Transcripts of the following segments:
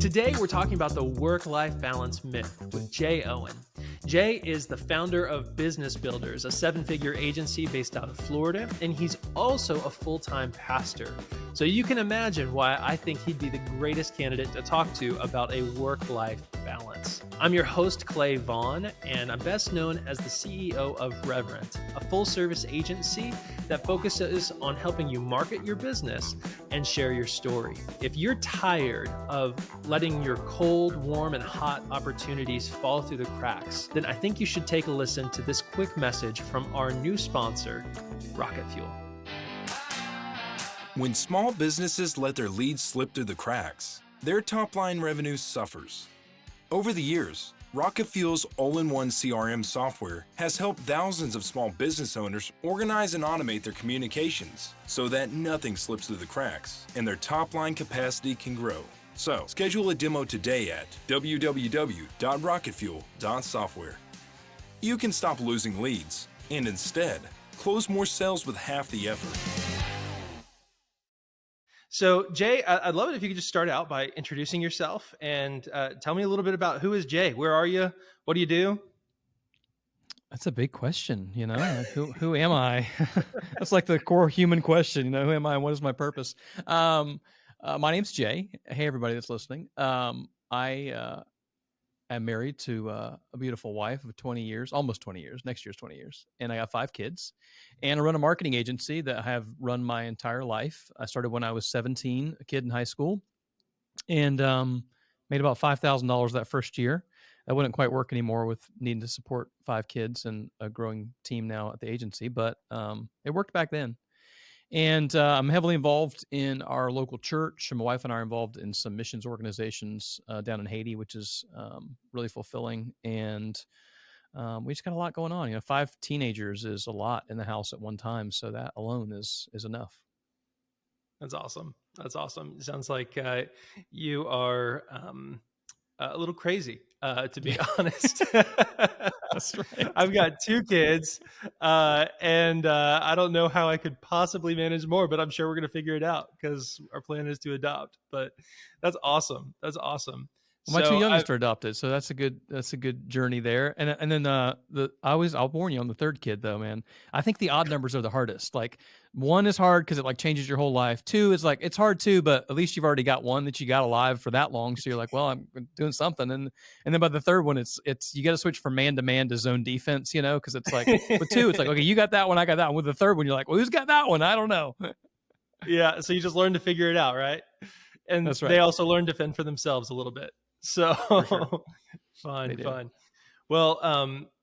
Today, we're talking about the work-life balance myth with Jay Owen. Jay is the founder of Business Builders, a seven-figure agency based out of Florida, and he's also a full-time pastor. So you can imagine why I think he'd be the greatest candidate to talk to about a work-life balance. I'm your host, Clay Vaughan, and I'm best known as the CEO of Reverent, a full-service agency that focuses on helping you market your business and share your story. If you're tired of letting your cold, warm, and hot opportunities fall through the cracks, then I think you should take a listen to this quick message from our new sponsor, Rocket Fuel. When small businesses let their leads slip through the cracks, their top-line revenue suffers. Over the years, Rocket Fuel's all-in-one CRM software has helped thousands of small business owners organize and automate their communications so that nothing slips through the cracks and their top-line capacity can grow. So, schedule a demo today at www.rocketfuel.software. You can stop losing leads and instead close more sales with half the effort. So, Jay, I'd love it if you could just start out by introducing yourself and tell me a little bit about who is Jay? Where are you? What do you do? That's a big question, like, who am I? That's like the core human question, who am I and what is my purpose? My name's Jay. Hey, everybody that's listening. I am married to a beautiful wife of 20 year's, almost 20 years. Next year's 20 years. And I got 5 kids. And I run a marketing agency that I have run my entire life. I started when I was 17, a kid in high school, and made about $5,000 that first year. That wouldn't quite work anymore with needing to support 5 kids and a growing team now at the agency, but it worked back then. And I'm heavily involved in our local church. And my wife and I are involved in some missions organizations down in Haiti, which is really fulfilling. And we just got a lot going on. 5 teenagers is a lot in the house at one time. So that alone is enough. That's awesome. That's awesome. It sounds like you are a little crazy, to be honest. That's right. I've got 2 kids, and I don't know how I could possibly manage more, but I'm sure we're going to figure it out because our plan is to adopt. But that's awesome. That's awesome. Well, my 2 youngest are adopted, so that's a good journey there. And then I'll warn you on the 3rd kid though, man. I think the odd numbers are the hardest. Like 1 is hard because it like changes your whole life. 2 is like it's hard too, but at least you've already got one that you got alive for that long. So you're like, well, I'm doing something. And then by the 3rd one, it's you got to switch from man to man to zone defense, because it's like with 2, it's like okay, you got that one, I got that one. With the 3rd one, you're like, well, who's got that one? I don't know. Yeah, so you just learn to figure it out, right? And That's right. They also learn to fend for themselves a little bit. So sure. fun. Well,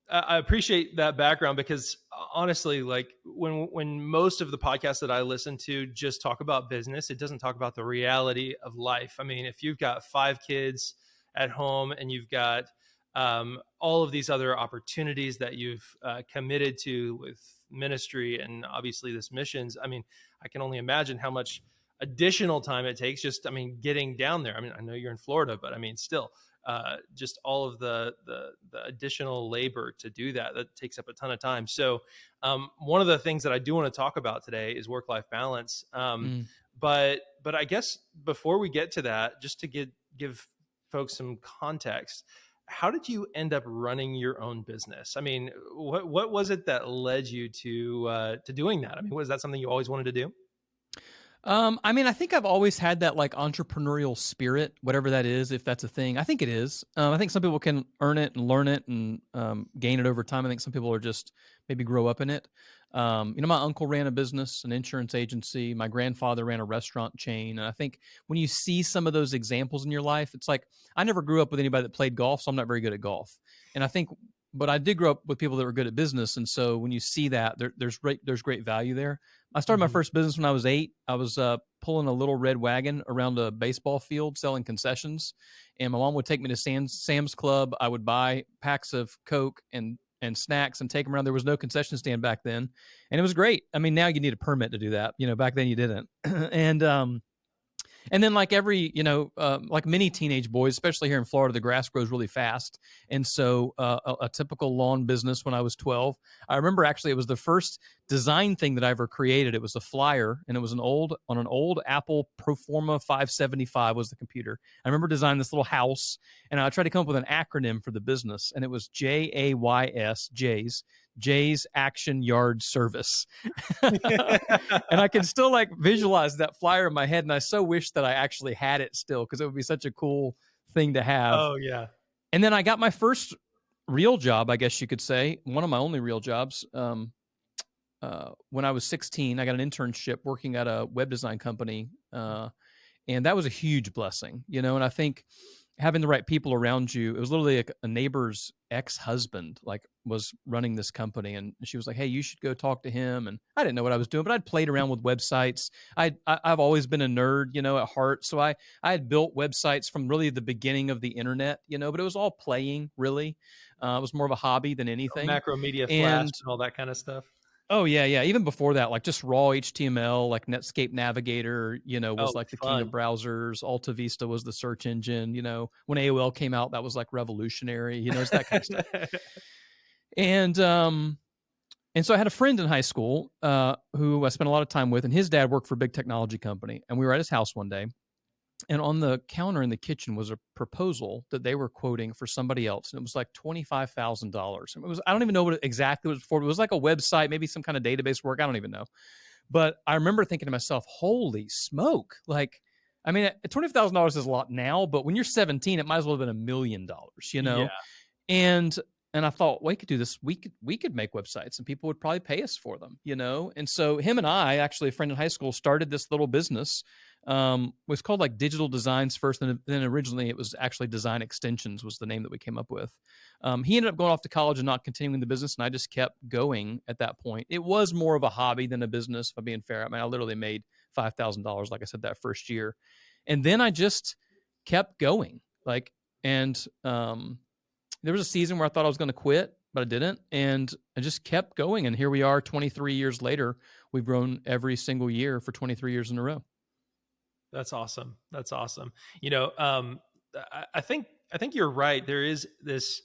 I appreciate that background because honestly, like when most of the podcasts that I listen to just talk about business, it doesn't talk about the reality of life. I mean, if you've got 5 kids at home and you've got all of these other opportunities that you've committed to with ministry and obviously this missions, I mean, I can only imagine how much additional time it takes just, getting down there. I mean, I know you're in Florida, but still, just all of the additional labor to do that takes up a ton of time. So one of the things that I do want to talk about today is work-life balance. But I guess before we get to that, just to give folks some context, how did you end up running your own business? I mean, what was it that led you to doing that? I mean, was that something you always wanted to do? I think I've always had that like entrepreneurial spirit, whatever that is, if that's a thing. I think it is. I think some people can earn it and learn it and gain it over time. I think some people are just maybe grow up in it. My uncle ran a business, an insurance agency. My grandfather ran a restaurant chain. And I think when you see some of those examples in your life, it's like, I never grew up with anybody that played golf, so I'm not very good at golf. And I think, but I did grow up with people that were good at business. And so when you see that, there's great value there. I started my first business when I was 8. I was pulling a little red wagon around a baseball field selling concessions. And my mom would take me to Sam's Club. I would buy packs of Coke and snacks and take them around. There was no concession stand back then. And it was great. I mean, now you need a permit to do that. Back then you didn't. And And then like every, like many teenage boys, especially here in Florida, the grass grows really fast. And so a typical lawn business when I was 12, I remember actually it was the first design thing that I ever created. It was a flyer, and it was on an old Apple Proforma 575 was the computer. I remember designing this little house, and I tried to come up with an acronym for the business, and it was JAYS, Jay's Action Yard Service. And I can still like visualize that flyer in my head, and I so wish that I actually had it still, because it would be such a cool thing to have. Oh yeah. And then I got my first real job, I guess you could say, one of my only real jobs. When I was 16, I got an internship working at a web design company, and that was a huge blessing, and I think having the right people around you, it was literally a neighbor's ex-husband, like, was running this company, and she was like, hey, you should go talk to him. And I didn't know what I was doing, but I'd played around with websites. I've always been a nerd, at heart. So I had built websites from really the beginning of the internet, but it was all playing, really. It was more of a hobby than anything. Macro Media Flash and all that kind of stuff. Oh, yeah. Even before that, like just raw HTML, like Netscape Navigator, was like the king of browsers. Alta Vista was the search engine. When AOL came out, that was like revolutionary. It's that kind of stuff. And so I had a friend in high school who I spent a lot of time with, and his dad worked for a big technology company. And we were at his house one day, and on the counter in the kitchen was a proposal that they were quoting for somebody else. And it was like $25,000. It was, I don't even know what exactly it was for. It was like a website, maybe some kind of database work. I don't even know. But I remember thinking to myself, holy smoke. Like, I mean, $25,000 is a lot now, but when you're 17, it might as well have been $1 million, Yeah. And I thought, we could do this. We could make websites, and people would probably pay us for them, And so him and I, actually a friend in high school, started this little business. It was called like Digital Designs first, and then originally it was actually Design Extensions was the name that we came up with. He ended up going off to college and not continuing the business, and I just kept going at that point. It was more of a hobby than a business, if I'm being fair. I mean, I literally made $5,000, like I said, that first year. And then I just kept going. There was a season where I thought I was going to quit, but I didn't. And I just kept going. And here we are 23 years later. We've grown every single year for 23 years in a row. That's awesome. That's awesome. I think you're right. There is this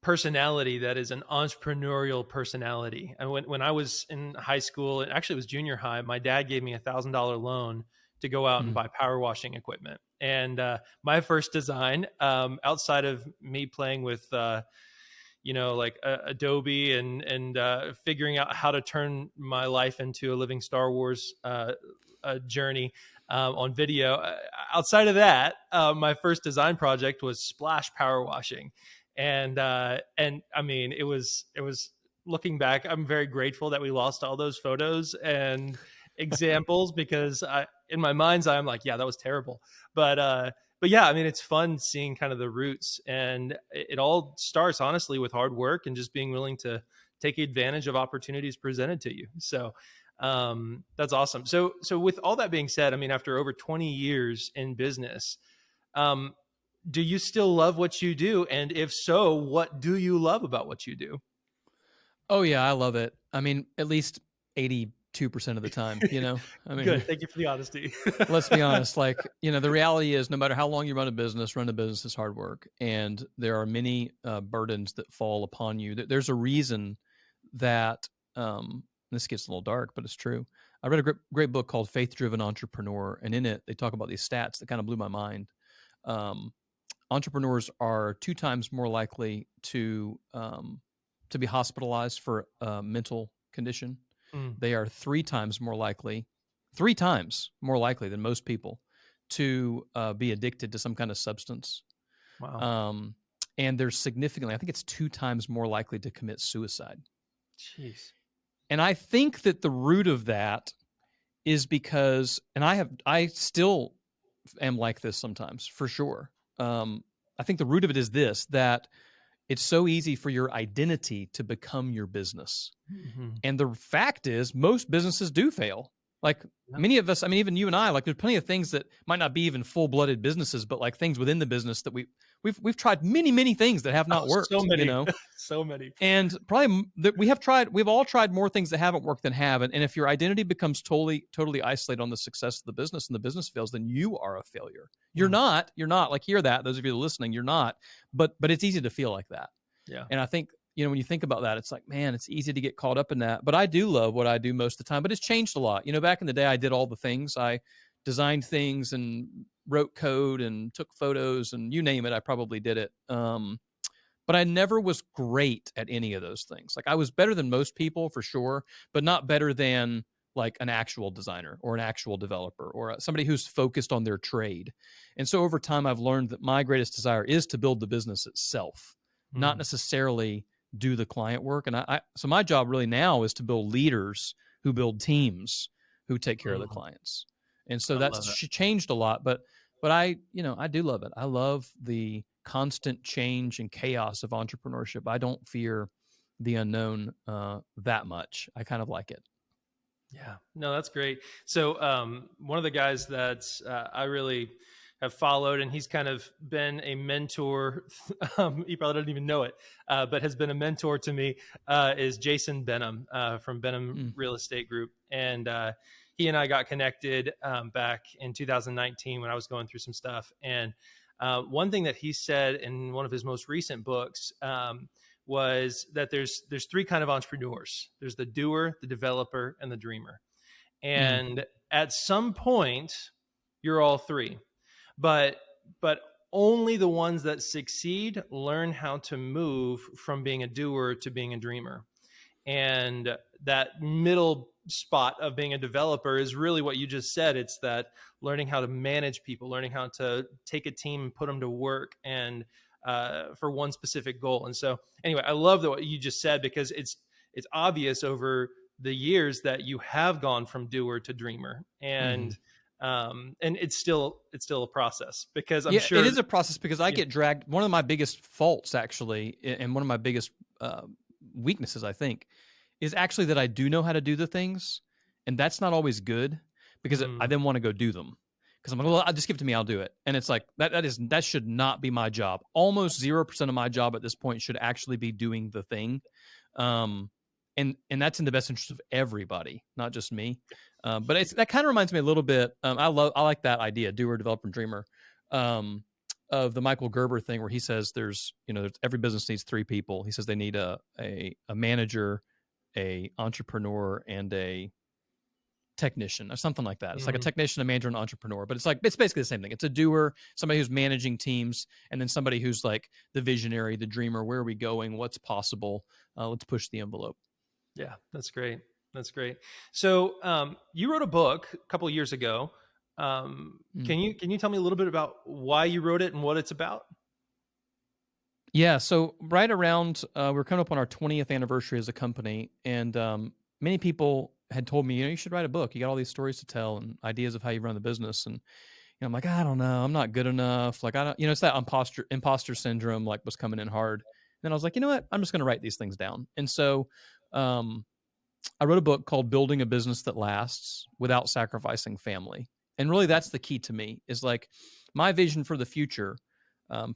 personality that is an entrepreneurial personality. And when I was in high school, and actually it was junior high, my dad gave me $1,000 loan to go out and buy power washing equipment. And my first design, outside of me playing with, like Adobe and figuring out how to turn my life into a living Star Wars journey on video. Outside of that, my first design project was splash power washing. And I mean, it was looking back, I'm very grateful that we lost all those photos and examples, because in my mind's eye, I'm like, yeah, that was terrible. But yeah, I mean, it's fun seeing kind of the roots, and it all starts honestly with hard work and just being willing to take advantage of opportunities presented to you. So that's awesome. So with all that being said, I mean, after over 20 years in business, do you still love what you do? And if so, what do you love about what you do? Oh yeah, I love it. I mean, at least 82% of the time, I mean, good. Thank you for the honesty. Let's be honest. Like, the reality is, no matter how long you run a business is hard work. And there are many burdens that fall upon you. There's a reason that, this gets a little dark, but it's true. I read a great book called Faith Driven Entrepreneur. And in it, they talk about these stats that kind of blew my mind. Entrepreneurs are 2 times more likely to be hospitalized for a mental condition. They are 3 times more likely than most people to be addicted to some kind of substance. Wow. And they're significantly, I think it's 2 times more likely to commit suicide. Jeez. And I think that the root of that is because, and I still am like this sometimes, for sure. I think the root of it is this, that it's so easy for your identity to become your business. Mm-hmm. And the fact is, most businesses do fail. Like many of us, I mean, even you and I, like there's plenty of things that might not be even full-blooded businesses, but like things within the business that we've tried many things that have not worked, So many, you know. so many. And probably that we've all tried more things that haven't worked than have. And if your identity becomes totally isolated on the success of the business and the business fails, then you are a failure. You're not like, hear that. Those of you listening, you're not, but it's easy to feel like that. Yeah. And I think, you know, when you think about that, it's like, man, it's easy to get caught up in that. But I do love what I do most of the time, but it's changed a lot. You know, back in the day, I did all the things. I designed things and wrote code and took photos and you name it, I probably did it. But I never was great at any of those things. Like I was better than most people for sure, but not better than like an actual designer or an actual developer or somebody who's focused on their trade. And so over time, I've learned that my greatest desire is to build the business itself, not necessarily do the client work. And so my job really now is to build leaders who build teams who take care of the clients. And so that's changed a lot, but I do love it. I love the constant change and chaos of entrepreneurship. I don't fear the unknown that much. I kind of like it. Yeah, no, that's great. So one of the guys that I really have followed, and he's kind of been a mentor. He probably doesn't even know it, but has been a mentor to me, is Jason Benham from Benham Real Estate Group. And he and I got connected back in 2019 when I was going through some stuff. And one thing that he said in one of his most recent books was that there's three kind of entrepreneurs. There's the doer, the developer, and the dreamer. And at some point, you're all three. But only the ones that succeed learn how to move from being a doer to being a dreamer. And that middle spot of being a developer is really what you just said. It's that learning how to manage people, learning how to take a team and put them to work and for one specific goal. And so anyway, I love what you just said, because it's obvious over the years that you have gone from doer to dreamer. And it's still a process, because I'm sure it is a process, because I get dragged. One of my biggest faults, actually, and one of my biggest weaknesses, I think, is actually that I do know how to do the things, and that's not always good, because I then want to go do them, because I'm like, well, I'll just give it to me, I'll do it. And it's like that should not be my job. Almost 0% of my job at this point should actually be doing the thing, and that's in the best interest of everybody, not just me. But that kind of reminds me a little bit. I like that idea, doer, developer, and dreamer, of the Michael Gerber thing, where he says there's every business needs three people. He says they need a manager, a entrepreneur, and a technician, or something like that. It's like a technician, a manager, and an entrepreneur, but it's basically the same thing. It's a doer, somebody who's managing teams, and then somebody who's like the visionary, the dreamer. Where are we going? What's possible? Let's push the envelope. Yeah, that's great. That's great. So you wrote a book a couple of years ago. Can you tell me a little bit about why you wrote it and what it's about? Yeah. So right around, we're coming up on our 20th anniversary as a company, and many people had told me, you should write a book. You got all these stories to tell and ideas of how you run the business. And I'm like, I don't know, I'm not good enough. Like, I don't, it's that imposter syndrome, like, was coming in hard. And then I was like, you know what? I'm just going to write these things down. And so I wrote a book called Building a Business That Lasts Without Sacrificing Family. And really, that's the key to me, is like my vision for the future.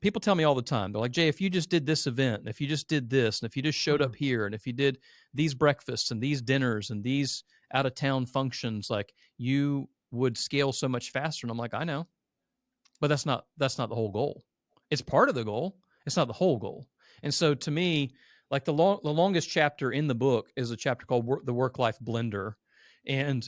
People tell me all the time, they're like, Jay, if you just did this event, and if you just did this, and if you just showed up here, and if you did these breakfasts and these dinners and these out of town functions, like, you would scale so much faster. And I'm like, I know, but that's not the whole goal. It's part of the goal. It's not the whole goal. And so to me, like the longest chapter in the book is a chapter called The Work-Life Blender. And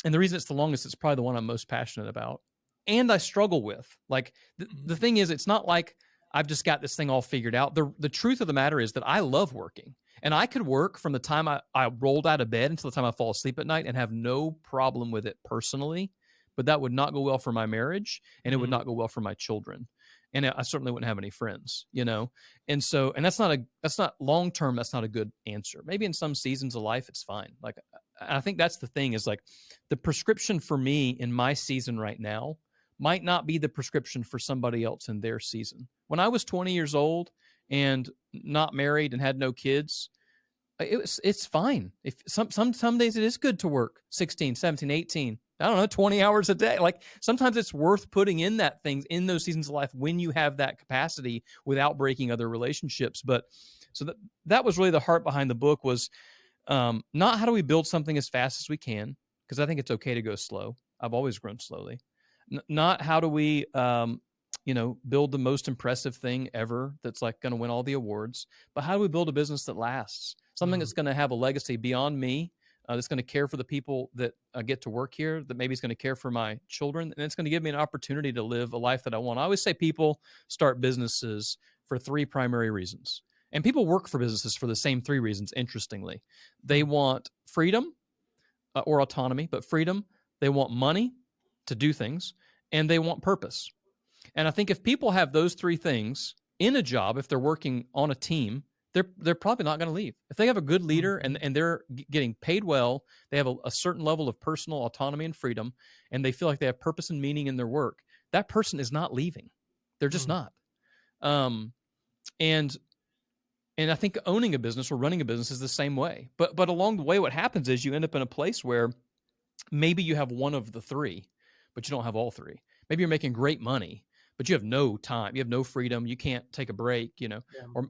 the reason it's the longest, it's probably the one I'm most passionate about. And I struggle with. Like, the thing is, it's not like I've just got this thing all figured out. The truth of the matter is that I love working. And I could work from the time I rolled out of bed until the time I fall asleep at night and have no problem with it personally. But that would not go well for my marriage, and it would not go well for my children. And I certainly wouldn't have any friends, And so, and that's not long term, that's not a good answer. Maybe in some seasons of life, it's fine. Like, I think that's the thing, is like, the prescription for me in my season right now might not be the prescription for somebody else in their season. When I was 20 years old and not married and had no kids, It's fine. If some days it is good to work 16, 17, 18, I don't know, 20 hours a day. Like sometimes it's worth putting in that things in those seasons of life when you have that capacity without breaking other relationships. But so that was really the heart behind the book was not how do we build something as fast as we can, because I think it's okay to go slow. I've always grown slowly. Not how do we build the most impressive thing ever that's like going to win all the awards, but how do we build a business that lasts, something that's going to have a legacy beyond me, that's going to care for the people that get to work here, that maybe is going to care for my children, and it's going to give me an opportunity to live a life that I want. I always say people start businesses for three primary reasons, and people work for businesses for the same three reasons. Interestingly, they want freedom or autonomy, but freedom, they want money to do things, and they want purpose. And I think if people have those three things in a job, if they're working on a team, they're probably not going to leave. If they have a good leader and they're getting paid well, they have a certain level of personal autonomy and freedom, and they feel like they have purpose and meaning in their work, that person is not leaving. They're just not. And I think owning a business or running a business is the same way. But along the way, what happens is you end up in a place where maybe you have one of the three, but you don't have all three. Maybe you're making great money, but you have no time. You have no freedom. You can't take a break,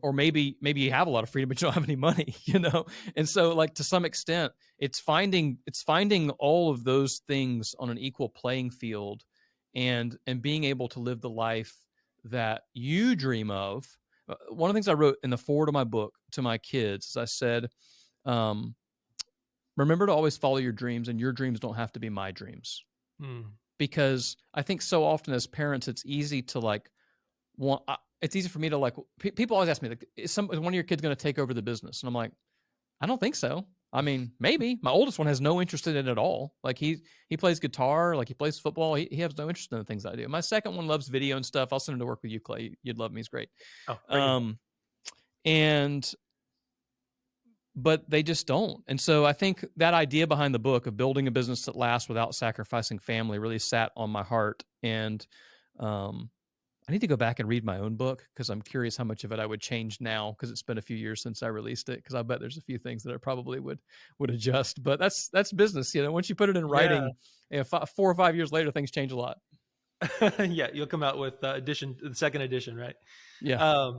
or maybe you have a lot of freedom, but you don't have any money, And so like to some extent, it's finding all of those things on an equal playing field and being able to live the life that you dream of. One of the things I wrote in the foreword of my book to my kids is I said, remember to always follow your dreams, and your dreams don't have to be my dreams. Because I think so often as parents, it's easy to it's easy for me to people always ask me, like, is one of your kids going to take over the business? And I'm like, I don't think so. I mean, maybe. My oldest one has no interest in it at all. Like he plays guitar, like he plays football. He has no interest in the things I do. My second one loves video and stuff. I'll send him to work with you, Clay. You'd love him. He's great. Oh, but they just don't. And so I think that idea behind the book of building a business that lasts without sacrificing family really sat on my heart. And I need to go back and read my own book because I'm curious how much of it I would change now, because it's been a few years since I released it, because I bet there's a few things that I probably would adjust. But that's business. Once you put it in writing, 4 or 5 years later, things change a lot. Yeah, you'll come out with the second edition, right? Yeah.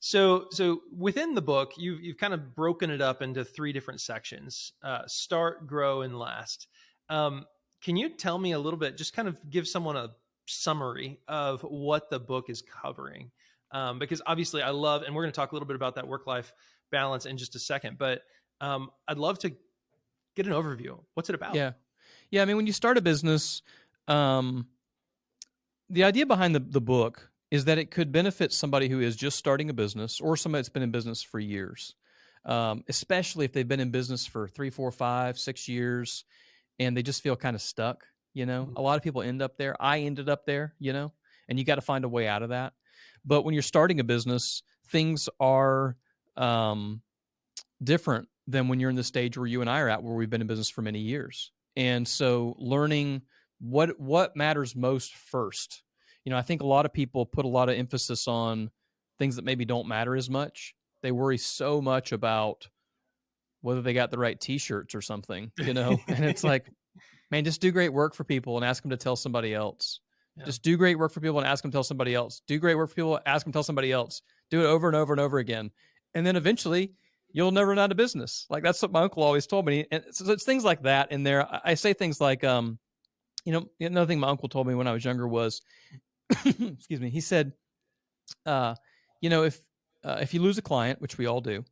So within the book, you've kind of broken it up into 3 different sections: start, grow, and last. Can you tell me a little bit? Just kind of give someone a summary of what the book is covering, because obviously I love, and we're going to talk a little bit about that work-life balance in just a second. But I'd love to get an overview. What's it about? Yeah. I mean, when you start a business, the idea behind the book is that it could benefit somebody who is just starting a business or somebody that's been in business for years, especially if they've been in business for 3, 4, 5, 6 years and they just feel kind of stuck. A lot of people end up there. I ended up there, and you got to find a way out of that. But when you're starting a business, things are different than when you're in the stage where you and I are at, where we've been in business for many years. And so learning what matters most first. I think a lot of people put a lot of emphasis on things that maybe don't matter as much. They worry so much about whether they got the right t-shirts or something, and it's like, man, just do great work for people and ask them to tell somebody else. Yeah. Just do great work for people and ask them to tell somebody else. Do great work for people, ask them to tell somebody else. Do it over and over and over again. And then eventually you'll never run out of business. Like that's what my uncle always told me. And so it's things like that in there. I say things like, another thing my uncle told me when I was younger was, excuse me, he said, if you lose a client, which we all do,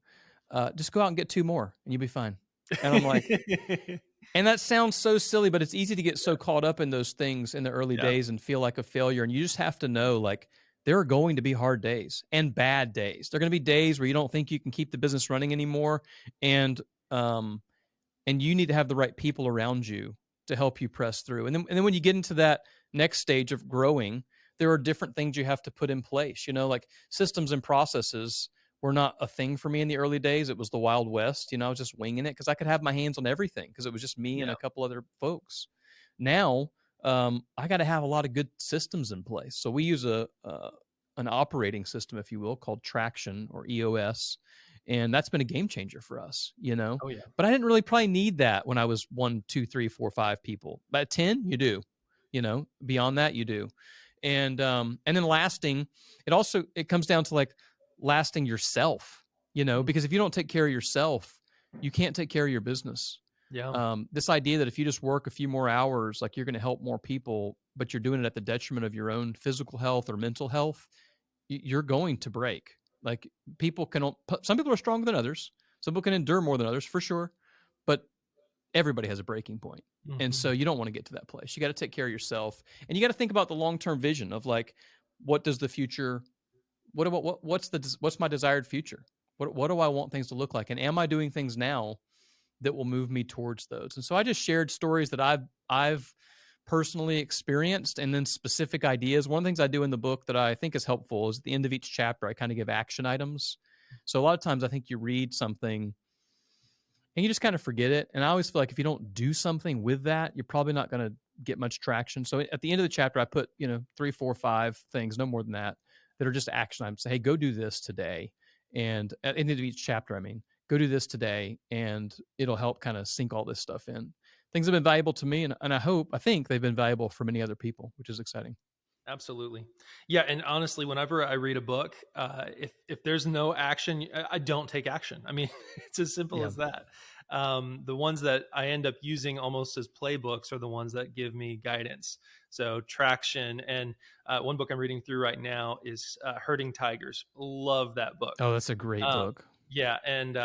just go out and get 2 more and you'll be fine. And I'm like, and that sounds so silly, but it's easy to get so caught up in those things in the early days and feel like a failure. And you just have to know, like, there are going to be hard days and bad days. There are going to be days where you don't think you can keep the business running anymore. And you need to have the right people around you to help you press through. And then when you get into that next stage of growing, there are different things you have to put in place, like systems and processes were not a thing for me in the early days. It was the Wild West. I was just winging it because I could have my hands on everything because it was just me and a couple other folks. Now, I got to have a lot of good systems in place. So we use an operating system, if you will, called Traction or EOS. And that's been a game changer for us, you know? Oh yeah. But I didn't really probably need that when I was 1, 2, 3, 4, 5 people. But at 10, you do, you know, beyond that, you do. And then lasting, it comes down to like lasting yourself, you know, because if you don't take care of yourself, you can't take care of your business. Yeah. This idea that if you just work a few more hours, like you're going to help more people, but you're doing it at the detriment of your own physical health or mental health, you're going to break. Like some people are stronger than others. Some people can endure more than others for sure, but everybody has a breaking point. And so you don't want to get to that place. You got to take care of yourself, and you got to think about the long-term vision of like, what does the future, what's my desired future? What do I want things to look like? And am I doing things now that will move me towards those? And so I just shared stories that I've personally experienced, and then specific ideas. One of the things I do in the book that I think is helpful is at the end of each chapter, I kind of give action items. So a lot of times I think you read something and you just kind of forget it. And I always feel like if you don't do something with that, you're probably not going to get much traction. So at the end of the chapter, I put, 3, 4, 5 things, no more than that are just action items. Say, hey, go do this today. And at the end of each chapter, go do this today, and it'll help kind of sink all this stuff in. Things have been valuable to me, and I think they've been valuable for many other people, which is exciting. Absolutely. Yeah. And honestly, whenever I read a book, if there's no action, I don't take action. I mean, it's as simple as that. The ones that I end up using almost as playbooks are the ones that give me guidance. So traction. And one book I'm reading through right now is Herding Tigers. Love that book. Oh, that's a great book. Yeah. And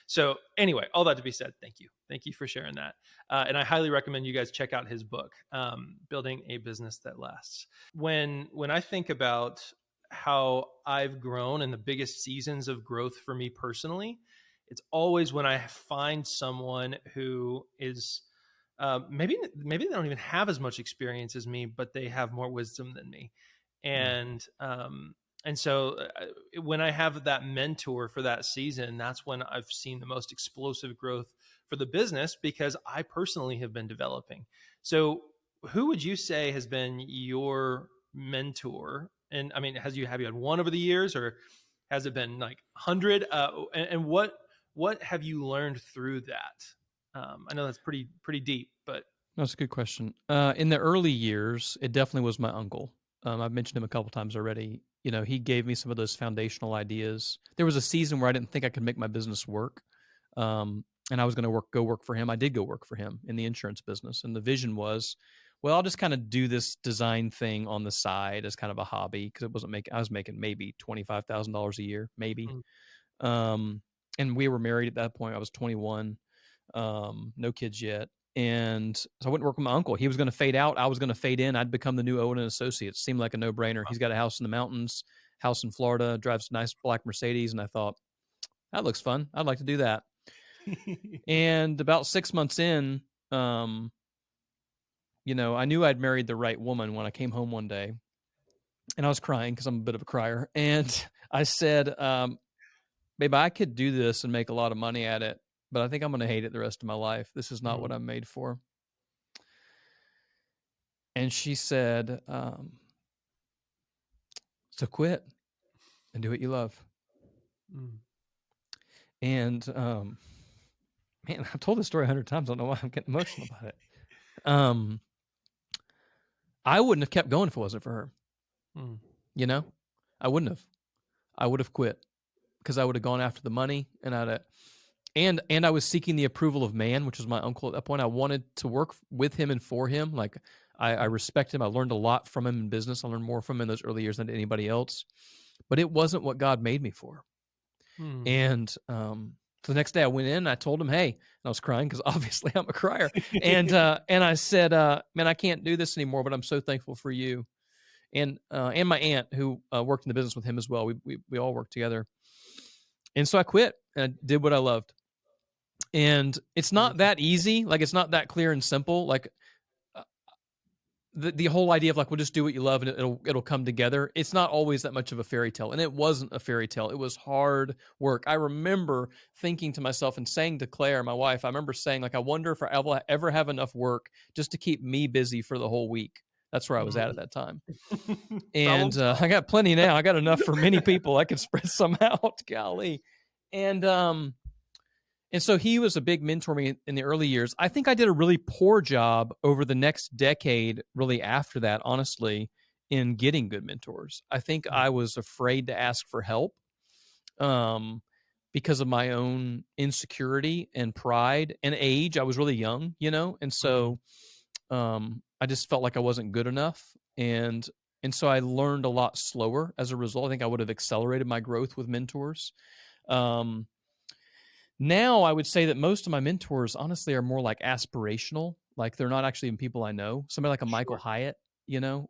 so anyway, all that to be said, thank you. Thank you for sharing that. And I highly recommend you guys check out his book, Building a Business That Lasts. When I think about how I've grown and the biggest seasons of growth for me personally, it's always when I find someone who is maybe they don't even have as much experience as me, but they have more wisdom than me. And so when I have that mentor for that season, that's when I've seen the most explosive growth for the business, because I personally have been developing. So who would you say has been your mentor? And I mean, have you had one over the years, or has it been like 100? And what have you learned through that? I know that's pretty deep, but that's a good question. In the early years, it definitely was my uncle. I've mentioned him a couple times already. He gave me some of those foundational ideas. There was a season where I didn't think I could make my business work. And I was going to go work for him. I did go work for him in the insurance business. And the vision was, well, I'll just kind of do this design thing on the side as kind of a hobby, because I was making maybe $25,000 a year, maybe. And we were married at that point. I was 21, no kids yet. And so I went to work with my uncle. He was going to fade out. I was going to fade in. I'd become the new Owen and Associates. Seemed like a no-brainer. He's got a house in the mountains, house in Florida, drives a nice black Mercedes. And I thought, that looks fun. I'd like to do that. And about 6 months in, I knew I'd married the right woman when I came home one day, and I was crying because I'm a bit of a crier. And I said, babe, I could do this and make a lot of money at it, but I think I'm going to hate it the rest of my life. This is not what I'm made for. And she said, so quit and do what you love. And, man, I've told this story 100 times. I don't know why I'm getting emotional about it. I wouldn't have kept going if it wasn't for her. I wouldn't have. I would have quit, because I would have gone after the money, and I was seeking the approval of man, which was my uncle at that point. I wanted to work with him and for him. Like, I respect him. I learned a lot from him in business. I learned more from him in those early years than anybody else, but it wasn't what God made me for. And, so the next day I went in and I told him, hey, and I was crying because obviously I'm a crier. And I said, man, I can't do this anymore, but I'm so thankful for you. And my aunt, who worked in the business with him as well. We all worked together. And so I quit and I did what I loved. And it's not that easy. Like, it's not that clear and simple. Like, the whole idea of like, we'll just do what you love and it'll come together. It's not always that much of a fairy tale. And it wasn't a fairy tale. It was hard work. I remember thinking to myself and saying to Claire, my wife, I remember saying, like, I wonder if I ever have enough work just to keep me busy for the whole week. That's where I was at that time. And I got plenty now. I got enough for many people. I could spread some out. Golly. And so he was a big mentor me in the early years. I think I did a really poor job over the next decade, really after that, honestly, in getting good mentors. I think I was afraid to ask for help um, because of my own insecurity and pride and age. I was really young, and so I just felt like I wasn't good enough, and so I learned a lot slower as a result. I think I would have accelerated my growth with mentors. Um, Now I would say that most of my mentors honestly are more like aspirational. Like they're not actually even people I know. Somebody like a Michael Sure. Hyatt,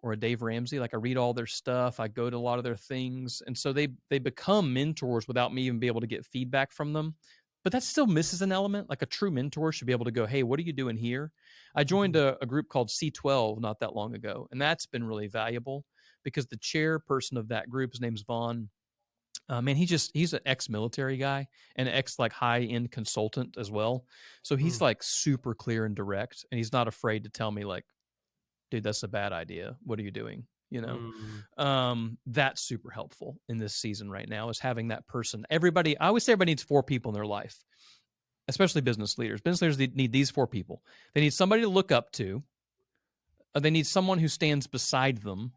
or a Dave Ramsey. Like I read all their stuff. I go to a lot of their things. And so they become mentors without me even be able to get feedback from them. But that still misses an element. Like a true mentor should be able to go, hey, what are you doing here? I joined a group called C12 not that long ago. And that's been really valuable because the chairperson of that group, his name's Vaughan. Man, he's an ex-military guy and ex like high-end consultant as well. So he's like super clear and direct, and he's not afraid to tell me like, dude, that's a bad idea. What are you doing? That's super helpful in this season right now is having that person. I always say everybody needs 4 people in their life, especially business leaders. Business leaders need these 4 people. They need somebody to look up to. They need someone who stands beside them.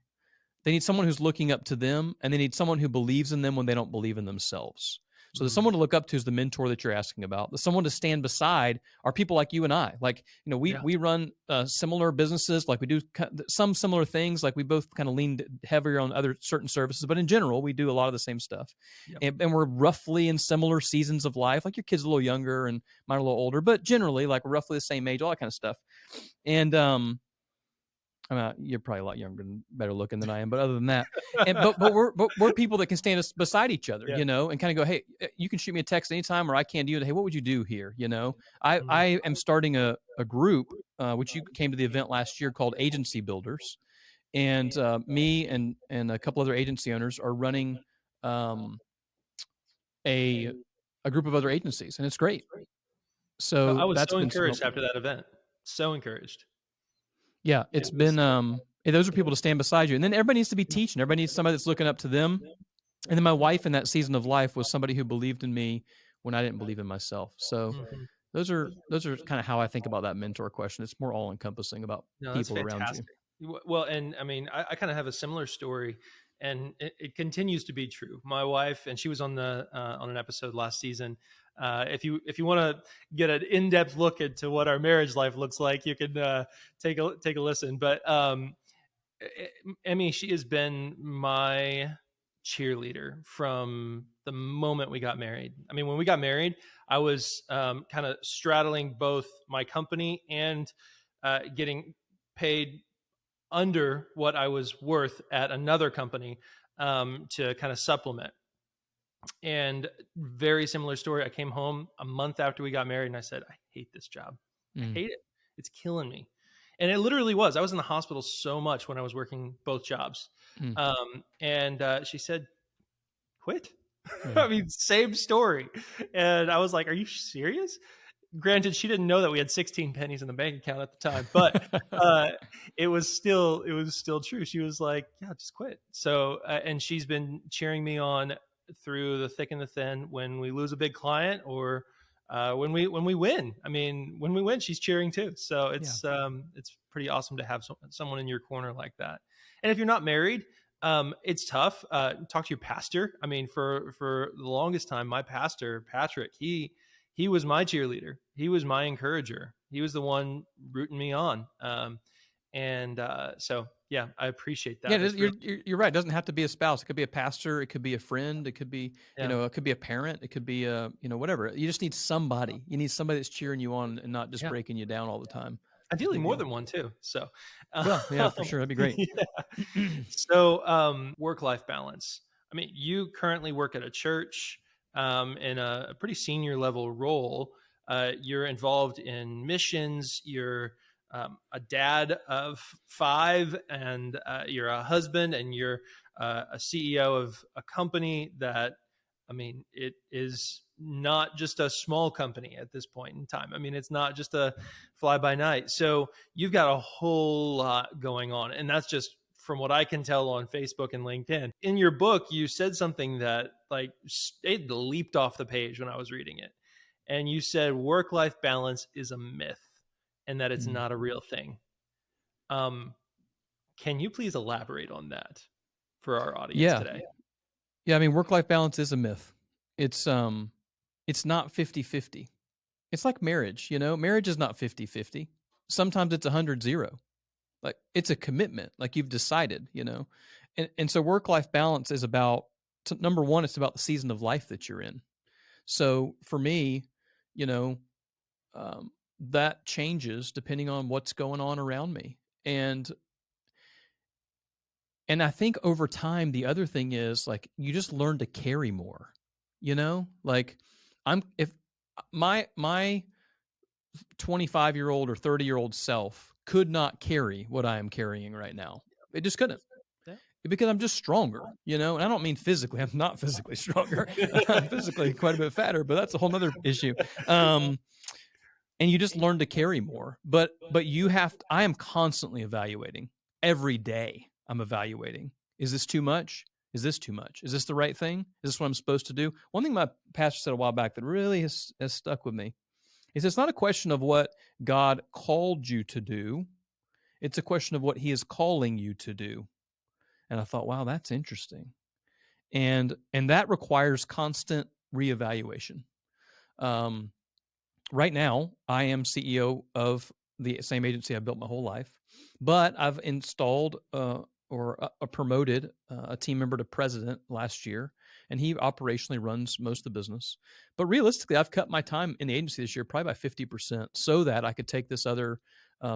They need someone who's looking up to them, and they need someone who believes in them when they don't believe in themselves. So the someone to look up to is the mentor that you're asking about. The someone to stand beside are people like you and I. Like, we run similar businesses. Like we do some similar things. Like we both kind of lean heavier on other certain services, but in general, we do a lot of the same stuff. And we're roughly in similar seasons of life. Like your kid's a little younger and mine a little older, but generally like roughly the same age, all that kind of stuff. And you're probably a lot younger and better looking than I am, but other than that, but we're people that can stand us beside each other, and kind of go, hey, you can shoot me a text anytime, or I can do it. Hey, what would you do here? I am starting a group, which you came to the event last year called Agency Builders, and me and a couple other agency owners are running a group of other agencies, and it's great. I So was that's so been encouraged after that event. So encouraged. Yeah, it's been those are people to stand beside you. And then everybody needs to be teaching. Everybody needs somebody that's looking up to them. And then my wife in that season of life was somebody who believed in me when I didn't believe in myself. So those are kind of how I think about that mentor question. It's more all encompassing about No, that's people around you. fantastic. Well, and I mean, I kind of have a similar story, and it continues to be true. My wife, and she was on an episode last season. If you want to get an in-depth look into what our marriage life looks like, you can take a listen. But Emmy, she has been my cheerleader from the moment we got married. I mean, when we got married, I was kind of straddling both my company and getting paid under what I was worth at another company to kind of supplement. And very similar story. I came home a month after we got married and I said, I hate this job. I hate it. It's killing me. And it literally was. I was in the hospital so much when I was working both jobs. And she said, quit. I mean, same story. And I was like, are you serious? Granted, she didn't know that we had 16 pennies in the bank account at the time, but it was still true. She was like, yeah, just quit. So, and she's been cheering me on through the thick and the thin when we lose a big client or when we win. I mean, when we win, she's cheering too. So it's pretty awesome to have someone in your corner like that. And if you're not married, it's tough. Talk to your pastor. I mean, for the longest time, my pastor, Patrick, he was my cheerleader. He was my encourager. He was the one rooting me on. So yeah, I appreciate that. Yeah, you're right. It doesn't have to be a spouse. It could be a pastor. It could be a friend. It could be, it could be a parent. It could be whatever. You just need somebody. You need somebody that's cheering you on and not just breaking you down all the time. Ideally more than one too. So, well, yeah, for sure. That'd be great. So, work-life balance. I mean, you currently work at a church in a pretty senior level role. You're involved in missions. You're a dad of 5, and you're a husband, and you're a CEO of a company that, I mean, it is not just a small company at this point in time. I mean, it's not just a fly by night. So you've got a whole lot going on, and that's just from what I can tell on Facebook and LinkedIn. In your book, you said something that like it leaped off the page when I was reading it. And you said work-life balance is a myth and that it's not a real thing. Can you please elaborate on that for our audience today? Yeah, I mean, work-life balance is a myth. It's not 50-50. It's like marriage, marriage is not 50-50. Sometimes it's 100-0. Like it's a commitment, like you've decided, and so work-life balance is about, number one, it's about the season of life that you're in. So for me, that changes depending on what's going on around me. And I think over time, the other thing is like, you just learn to carry more, like if my 25-year-old or 30-year-old self could not carry what I am carrying right now. It just couldn't. Because I'm just stronger, and I don't mean physically. I'm not physically stronger. I'm physically quite a bit fatter, but that's a whole nother issue. And you just learn to carry more. But I am constantly evaluating. Every day I'm evaluating. Is this too much? Is this too much? Is this the right thing? Is this what I'm supposed to do? One thing my pastor said a while back that really has stuck with me is it's not a question of what God called you to do. It's a question of what he is calling you to do. And I thought, wow, that's interesting. And that requires constant reevaluation. Right now, I am CEO of the same agency I built my whole life, but I've installed promoted a team member to president last year, and he operationally runs most of the business. But realistically, I've cut my time in the agency this year probably by 50% so that I could take this other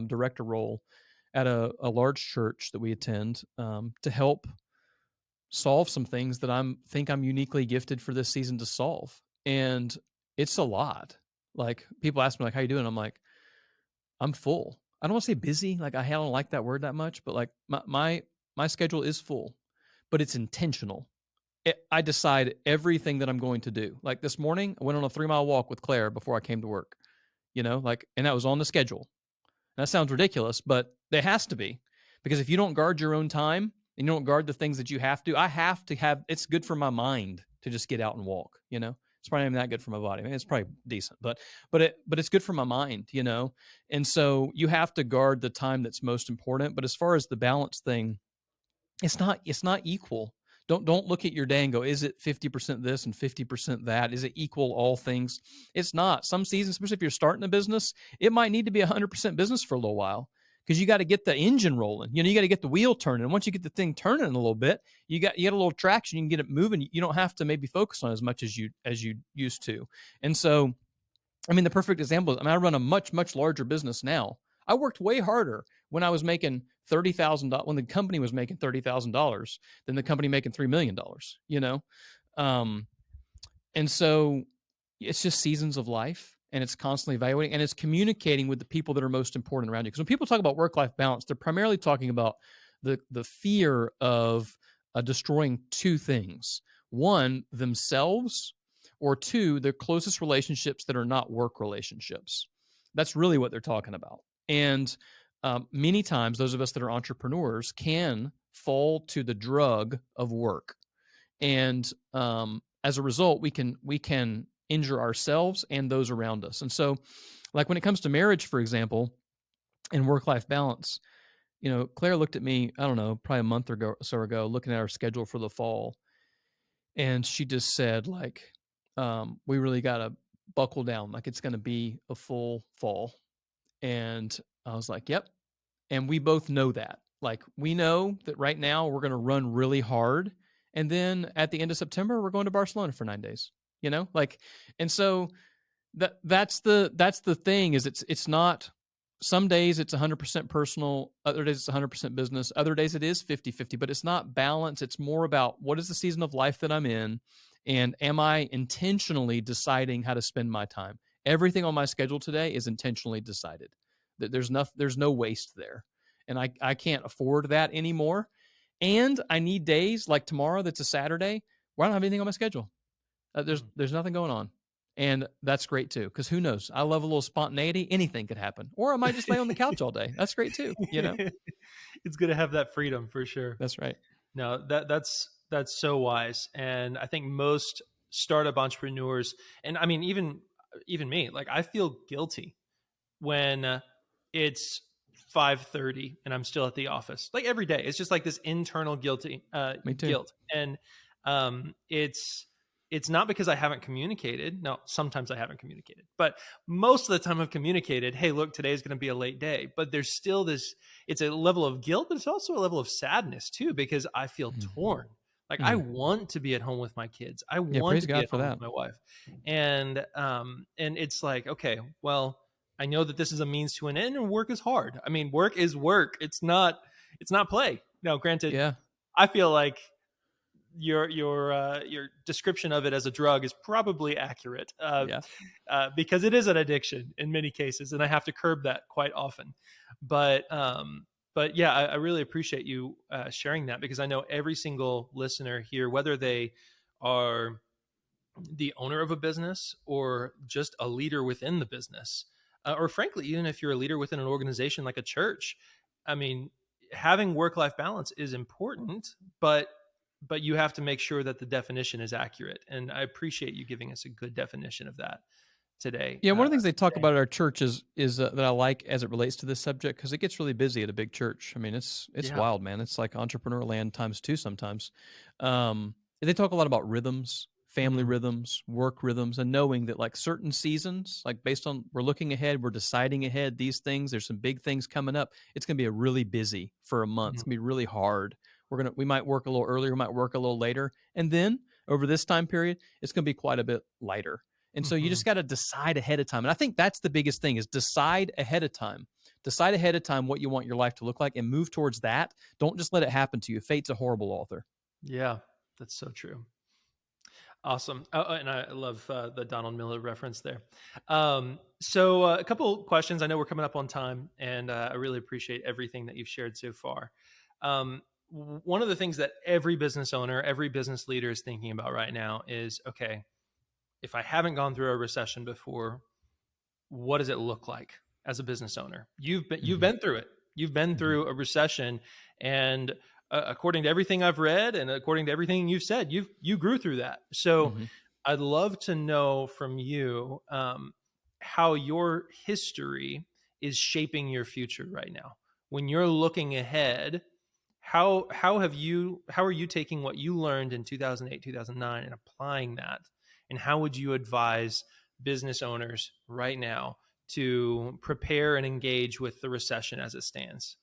director role at a large church that we attend to help solve some things that I think I'm uniquely gifted for this season to solve. And it's a lot. Like people ask me like, how you doing? I'm like, I'm full. I don't want to say busy. Like I don't like that word that much, but like my schedule is full, but it's intentional. I decide everything that I'm going to do. Like this morning, I went on a 3-mile walk with Claire before I came to work, and that was on the schedule. That sounds ridiculous, but there has to be, because if you don't guard your own time and you don't guard the things that you have to, it's good for my mind to just get out and walk, It's probably not that good for my body. I mean, it's probably decent, but it's good for my mind, And so you have to guard the time that's most important. But as far as the balance thing, it's not equal. Don't look at your day and go, is it 50% this and 50% that? Is it equal all things? It's not. Some seasons, especially if you're starting a business, it might need to be 100% business for a little while, because you got to get the engine rolling. You got to get the wheel turning. And once you get the thing turning a little bit, you get a little traction. You can get it moving. You don't have to maybe focus on as much as you used to. And so, I mean, the perfect example is, I run a much, much larger business now. I worked way harder when I was making $30,000, when the company was making $30,000 than the company making $3 million, And so it's just seasons of life, and it's constantly evaluating, and it's communicating with the people that are most important around you. Because when people talk about work-life balance, they're primarily talking about the fear of destroying two things. One, themselves, or two, their closest relationships that are not work relationships. That's really what they're talking about. And many times, those of us that are entrepreneurs can fall to the drug of work, and as a result, we can injure ourselves and those around us. And so, like when it comes to marriage, for example, and work-life balance, Claire looked at me, I don't know, probably a month or so ago, looking at our schedule for the fall, and she just said, like, we really got to buckle down. Like, it's going to be a full fall. And I was like, yep. And we both know that. Like, we know that right now we're going to run really hard. And then at the end of September, we're going to Barcelona for 9 days, and so that's the thing is it's not, some days it's 100% personal, other days it's 100% business, other days it is 50-50, but it's not balance. It's more about what is the season of life that I'm in, and am I intentionally deciding how to spend my time? Everything on my schedule today is intentionally decided. That there's no waste there, and I can't afford that anymore. And I need days like tomorrow, that's a Saturday, where I don't have anything on my schedule. There's nothing going on, And that's great too, because who knows? I love a little spontaneity. Anything could happen. Or I might just lay on the couch all day. That's great too, you know? It's good to have that freedom for sure. That's right. No, that's so wise. And I think most startup entrepreneurs, and I mean even me, like I feel guilty when it's 5:30 and I'm still at the office. Like every day. It's just like this internal Me too. guilt. And it's not because I haven't communicated. No, sometimes I haven't communicated. But most of the time I've communicated, hey, look, today's going to be a late day. But there's still this, it's a level of guilt, but it's also a level of sadness too, because I feel torn. Like I want to be at home with my kids. I want to be God at for home that. with my wife. And it's like, okay, well, I know that this is a means to an end, and work is hard. I mean, work is work. It's not play. Now, granted, Yeah. I feel like your description of it as a drug is probably accurate, because it is an addiction in many cases, and I have to curb that quite often. But yeah, I really appreciate you sharing that, because I know every single listener here, whether they are the owner of a business or just a leader within the business, or frankly, even if you're a leader within an organization like a church, I mean, having work-life balance is important, but you have to make sure that the definition is accurate. And I appreciate you giving us a good definition of that today. Yeah, one of the things they talk about at our church is that I like as it relates to this subject, because it gets really busy at a big church. I mean, it's wild, man. It's like entrepreneur land times two sometimes. They talk a lot about rhythms, family rhythms, work rhythms, and knowing that like certain seasons, like based on we're looking ahead, we're deciding ahead these things. There's some big things coming up. It's going to be a really busy for a month. It's going to be really hard. We might work a little earlier, we might work a little later, and then over this time period, it's going to be quite a bit lighter. And so you just got to decide ahead of time. And I think that's the biggest thing, is decide ahead of time. Decide ahead of time what you want your life to look like and move towards that. Don't just let it happen to you. Fate's a horrible author. Yeah, that's so true. Awesome. Oh, and I love the Donald Miller reference there. So a couple questions. I know we're coming up on time, and I really appreciate everything that you've shared so far. One of the things that every business owner, every business leader is thinking about right now is, okay, if I haven't gone through a recession before, what does it look like as a business owner? You've been through it. You've been through a recession, and according to everything I've read and according to everything you've said, you grew through that. So I'd love to know from you how your history is shaping your future right now. When you're looking ahead, how are you taking what you learned in 2008, 2009 and applying that? And how would you advise business owners right now to prepare and engage with the recession as it stands?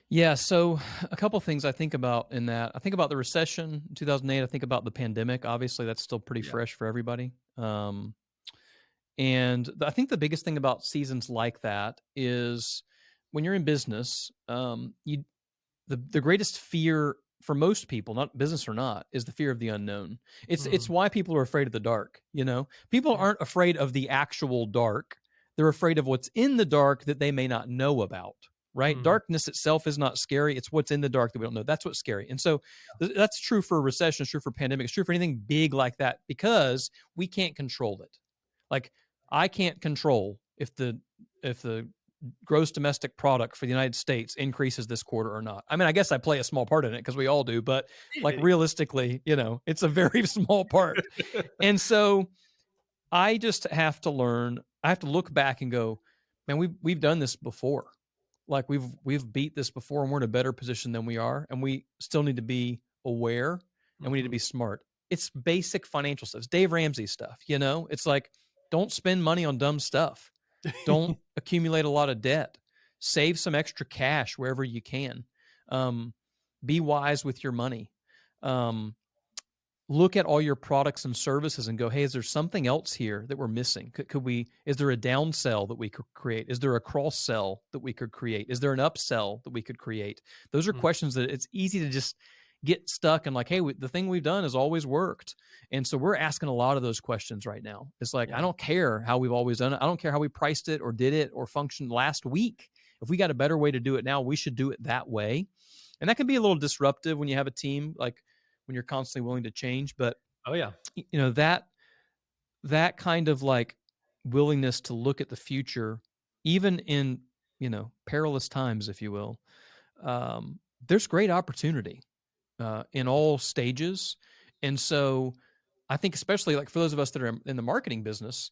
Yeah, so a couple things I think about in that. I think about the recession in 2008. I think about the pandemic. Obviously, that's still pretty fresh for everybody. And I think the biggest thing about seasons like that is when you're in business, the greatest fear for most people, not business or not, is the fear of the unknown. It's why people are afraid of the dark. You know, people aren't afraid of the actual dark. They're afraid of what's in the dark that they may not know about. Right? Darkness itself is not scary. It's what's in the dark that we don't know. That's what's scary. And so that's true for a recession. It's true for pandemic. It's true for anything big like that, because we can't control it. Like I can't control if the gross domestic product for the United States increases this quarter or not. I mean, I guess I play a small part in it because we all do, but like realistically, you know, it's a very small part. And so I just have to learn. I have to look back and go, man, we've done this before. Like we've beat this before, and we're in a better position than we are, and we still need to be aware, and we need to be smart. It's basic financial stuff. It's Dave Ramsey stuff, you know? It's like, don't spend money on dumb stuff. Don't accumulate a lot of debt. Save some extra cash wherever you can. Be wise with your money. Look at all your products and services and go, hey, is there something else here that we're missing? Is there a downsell that we could create? Is there a cross sell that we could create? Is there an upsell that we could create? Those are questions that it's easy to just get stuck and like, hey, the thing we've done has always worked. And so we're asking a lot of those questions right now. It's like, I don't care how we've always done it. I don't care how we priced it or did it or functioned last week. If we got a better way to do it now, we should do it that way. And that can be a little disruptive when you have a team, like when you're constantly willing to change. But oh yeah, you know, that that kind of like willingness to look at the future, even in, perilous times, if you will, there's great opportunity in all stages. And so I think, especially like for those of us that are in the marketing business,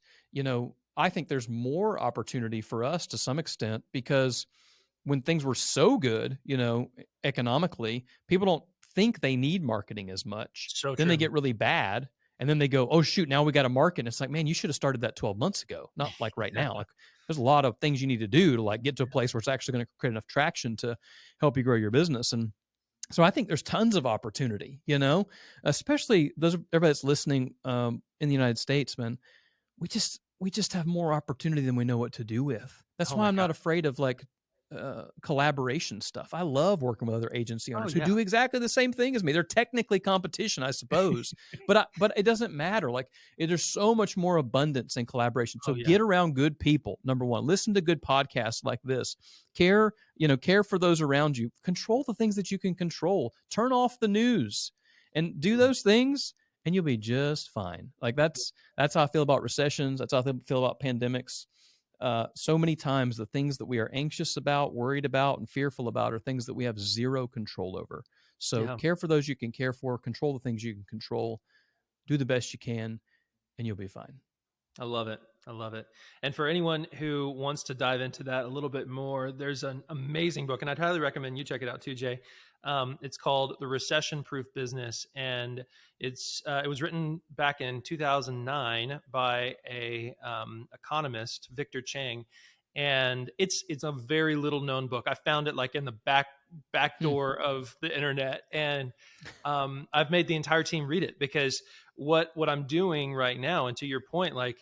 I think there's more opportunity for us to some extent, because when things were so good, economically, people don't think they need marketing as much. So Then they true. get really bad. And then they go, oh, shoot, now we got to market. And it's like, man, you should have started that 12 months ago, not like right now. Like, there's a lot of things you need to do to like get to a place where it's actually going to create enough traction to help you grow your business. And so I think there's tons of opportunity, especially everybody that's listening in the United States, man. We just have more opportunity than we know what to do with. That's Oh why my I'm God. not afraid of like collaboration stuff. I love working with other agency Oh owners who yeah. do exactly the same thing as me. They're technically competition, I suppose, but it doesn't matter. Like there's so much more abundance in collaboration. So Oh yeah. get around good people. Number one, listen to good podcasts like this. Care for those around you. Control the things that you can control. Turn off the news and do those things, and you'll be just fine. Like that's how I feel about recessions. That's how I feel about pandemics. So many times the things that we are anxious about, worried about, and fearful about are things that we have zero control over. So Yeah. care for those you can care for, control the things you can control, do the best you can, and you'll be fine. I love it. I love it. And for anyone who wants to dive into that a little bit more, there's an amazing book, and I'd highly recommend you check it out too, Jay. It's called The Recession Proof Business, and it was written back in 2009 by a economist, Victor Chang, and it's a very little known book. I found it like in the back door of the internet, and I've made the entire team read it, because what I'm doing right now, and to your point, like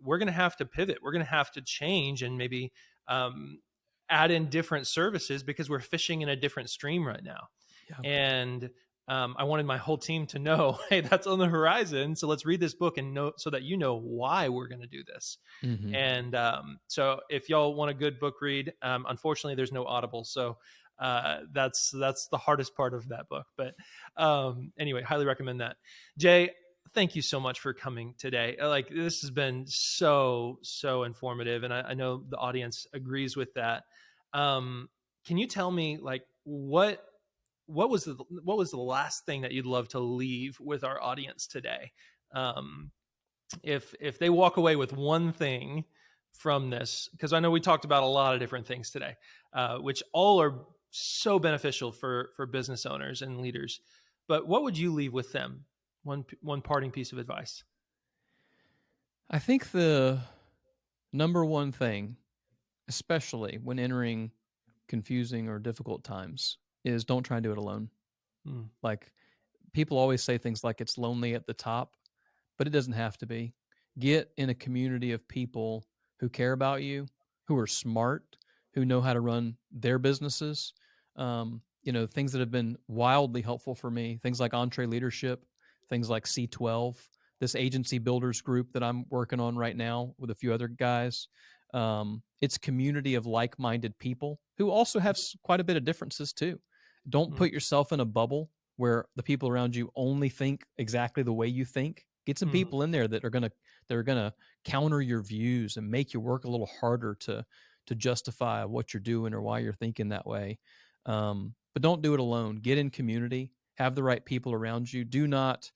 we're going to have to pivot, we're going to have to change, and maybe add in different services, because we're fishing in a different stream right now. Yeah. And I wanted my whole team to know, hey, that's on the horizon, so let's read this book and know, so that you know why we're going to do this. Mm-hmm. And so if y'all want a good book read, unfortunately there's no Audible, so that's the hardest part of that book. But anyway, highly recommend that. Jay, thank you so much for coming today. Like, this has been so informative, and I know the audience agrees with that. Can you tell me, like, what was the last thing that you'd love to leave with our audience today? If they walk away with one thing from this, because I know we talked about a lot of different things today, which all are so beneficial for business owners and leaders, but what would you leave with them? One parting piece of advice. I think the number one thing, especially when entering confusing or difficult times, is don't try and do it alone. Like, people always say things like it's lonely at the top, but it doesn't have to be. Get in a community of people who care about you, who are smart, who know how to run their businesses. Things that have been wildly helpful for me, things like Entree Leadership, things like C12, this agency builders group that I'm working on right now with a few other guys. It's community of like-minded people who also have quite a bit of differences too. Don't put yourself in a bubble where the people around you only think exactly the way you think. Get some people in there that are gonna counter your views and make you work a little harder to justify what you're doing or why you're thinking that way. But don't do it alone. Get in community. Have the right people around you. Do not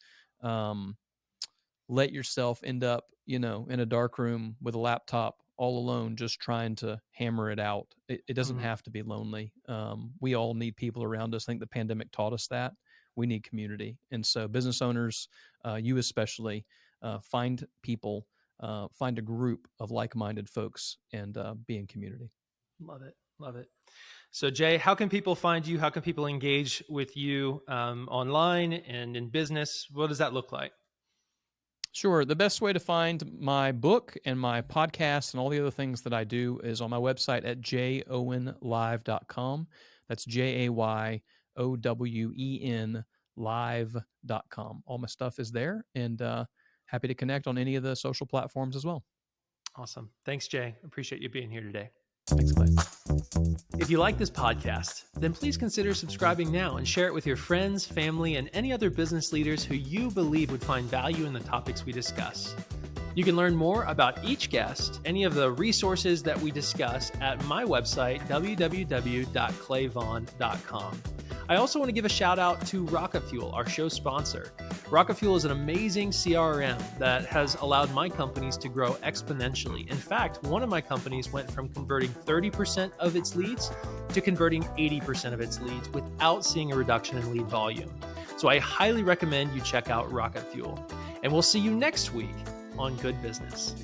let yourself end up, in a dark room with a laptop all alone, just trying to hammer it out. It doesn't have to be lonely. We all need people around us. I think the pandemic taught us that. We need community. And so business owners, you especially, find people, find a group of like-minded folks, and be in community. Love it. Love it. So Jay, how can people find you? How can people engage with you online and in business? What does that look like? Sure. The best way to find my book and my podcast and all the other things that I do is on my website at jayowenlive.com. That's JAYOWEN live.com. All my stuff is there, and happy to connect on any of the social platforms as well. Awesome. Thanks, Jay. Appreciate you being here today. Thanks, Clay. If you like this podcast, then please consider subscribing now and share it with your friends, family, and any other business leaders who you believe would find value in the topics we discuss. You can learn more about each guest, any of the resources that we discuss at my website, www.clayvaughan.com. I also want to give a shout out to RocketFuel, our show sponsor. RocketFuel is an amazing CRM that has allowed my companies to grow exponentially. In fact, one of my companies went from converting 30% of its leads to converting 80% of its leads without seeing a reduction in lead volume. So I highly recommend you check out RocketFuel. And we'll see you next week on Good Business.